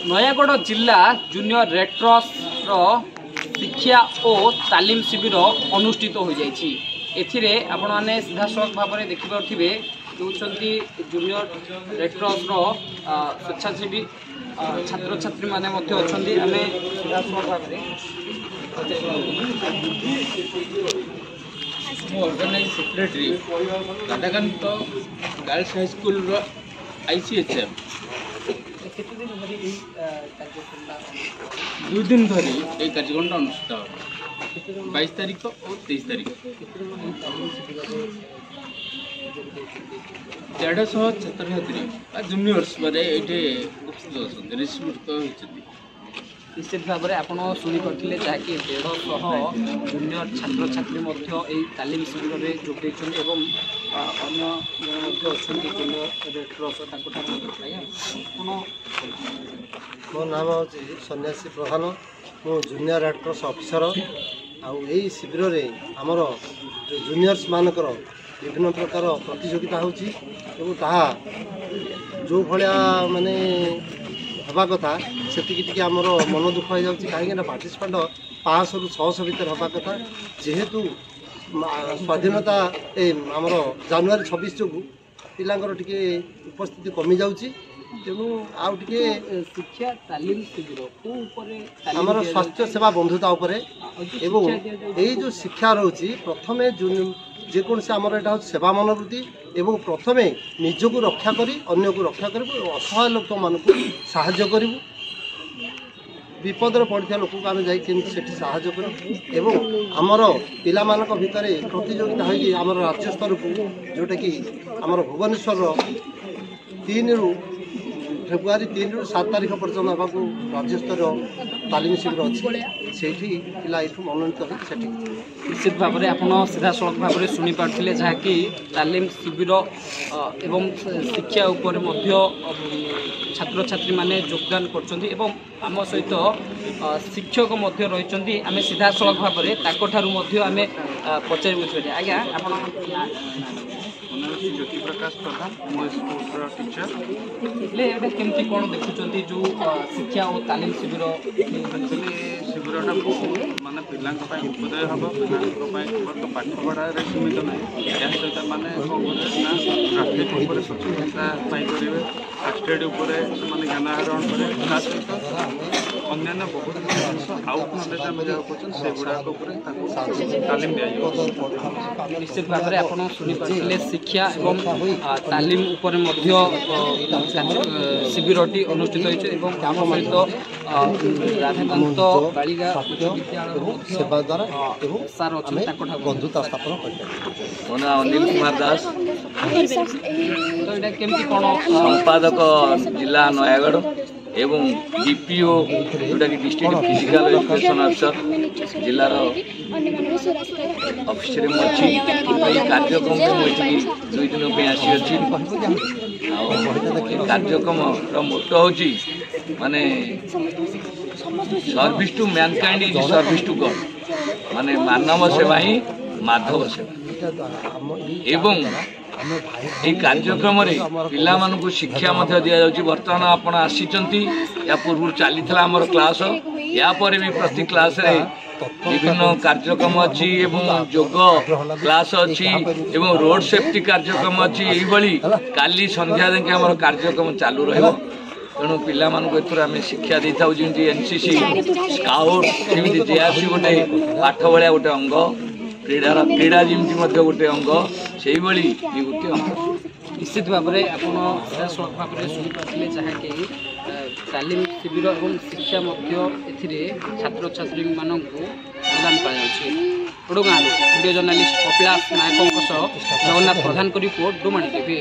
नयागढ़ जिला junior red cross शिक्षा और तालीम शिविर अनुष्ठित हो जाइए। एथिरे आपण माने सीधासलख भाव में देखिपे होती जूनियर रेड क्रॉस स्वेच्छासेवी छात्र छात्री मैंने अच्छा आम सीधासलख भाव organise secretary Radhakant girls high school ICHM 2 दिन धरी ये कार्यक्रम अनुष्ठित हो 22 तारीख और 23 तारीख 150 छात्र छात्री जूनियर्स ये उपस्थित अच्छा रिसीट होती। निश्चित भाव में आप शुणिपे जहाँकि 150 जूनियर छात्र छात्री तालीम शिविर में जोड़े अन्य अच्छा जूनियर रेड क्रॉस मो नाम हूँ सन्यासी प्रधान मु जूनियर रेड क्रॉस ऑफिसर आई शिविर में आमर जो जूनियर्स मानकर विभिन्न प्रकार प्रतियोगिता होची जो भाया माने हवा कथा से आमर मन दुख हो जाए कहीं पार्टिसिपेंट 500 ରୁ 600 भितर हवा कथा जेहेतु स्वाधीनता आमर जनवरी 26 जो पिलांकर टिके उपस्थिति कमी जाउची तेणु आउ टिके शिक्षा तालीम शिविर आमर स्वास्थ्य सेवा बंधुता उपरे एवं यही जो शिक्षा रोची प्रथमे जेकोसी आमर यहाँ सेवा मनोवृत्ति एवं प्रथमे निजक रक्षा करी अन्य को रक्षा कर असहाय लोक मानक साहाय्य करूँ विपदर पड़ता लोक आम जाठी करूँ आमर पिलामानक भितर प्रतियोगिता होगी आमर राज्य स्तर को जोटा कि आमर भुवनेश्वर 3 ରୁ फेब्रुआरी 3 ରୁ 7 तारीख पर्यटन हाँ राज्य स्तर तालीम शिविर अच्छी से पिला ये मनोनीत हो निश्चित भाव में आप सीधासलख भाव में शुणी पारे जहाँकि तालीम शिविर एवं शिक्षा उपर छात्र छात्री माने योगदान कर आम सहित शिक्षक रही आम सीधासलख भाव में आम पचार बुझे आज्ञा आप ज्योति प्रकाश प्रधान मो स्कूल टीचर केमती कौन देखुं जो शिक्षा और तालीम शिविर शिविरटा माने पिला उपोदय हम पिला पाठ पढ़ा सीमित ना या सहित मैंने ट्राफिक सचेतनता पाइपर फास्ट एड ज्ञान आहरण करें सहित अन्य बहुत जिन आउट नलेज आम जहाँ करें से गुड़ाक तालीम दि निश्चित भाव में आप शुणिपारे शिक्षा एवं तालीम उपर शिविरटी अनुष्ठित होती सहित राधाकांत बालिका विद्यालय सेवा द्वारा सार अच्छा बंधुता स्थापन मो ना अनिल कुमार दास तो ये केमती कौन संपादक जिला नयागढ़ एवं DPO जोटा कि डिस्ट्रिक्ट फिजिकल एजुकेशन अफिसर जिलार ऑफिस में अच्छी कार्यक्रम मुझे 2 दिन पे आसी कार्यक्रम मोटो हूँ माने service to mankind is service to God माने मानव सेवा ही माधव सेवा एवं ये कार्यक्रम पिला मानू शिक्षा दि जाऊँगी बर्तमान आपण आसी या पूर्व चली क्लास या पर भी प्रति क्लास रे विभिन्न कार्यक्रम अच्छी योग क्लास अच्छी रोड सेफ्टी कार्यक्रम अच्छी यही काली संध्या देखे आम कार्यक्रम चालू रहा तेणु पिला आम शिक्षा दे था जमी NCC स्काउट जमी JRC गोटे पाठ भाया गोटे अंग क्रीड़ा जमी गोटे अंग से गोटे अंग निश्चित भाव में आप सीधासलख भाव में शुणिपारे जहाँकि तालीम शिविर और शिक्षा छात्र छात्री मानू प्रदान कर वीडियो जर्नालीस्ट कपिलास नायकों जगन्नाथ प्रधान को रिपोर्ट डोमाणी टीवी।